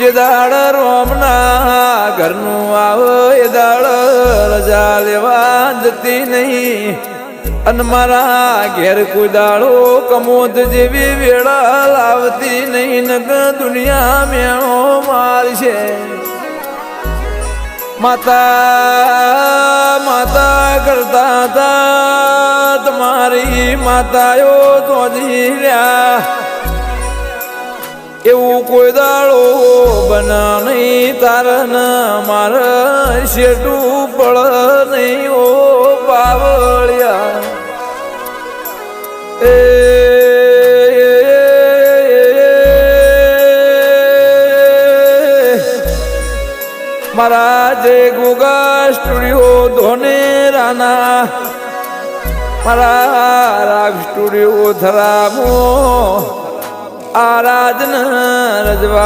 જે દાડ રોમના ઘરનું આવે એ દાડ રજા લેવા જતી નહીં અને મારા ઘેર કોઈ દાડો કમોદ જેવી વેળા લાવતી નહીં નગ દુનિયા મેળો મારશે માતા માતા કરતા હતા તમારી માતાઓ તોજી રહ્યા એવું કોઈ દાડો બના નહીં તારન મારે શેઠું પડ નહીં ઓ બાવળિયા એ મારા જે ગોગા સ્ટુડિયો ધોનેરાના મારા રાગ સ્ટુડિયો ધરામો આરાધન રજવા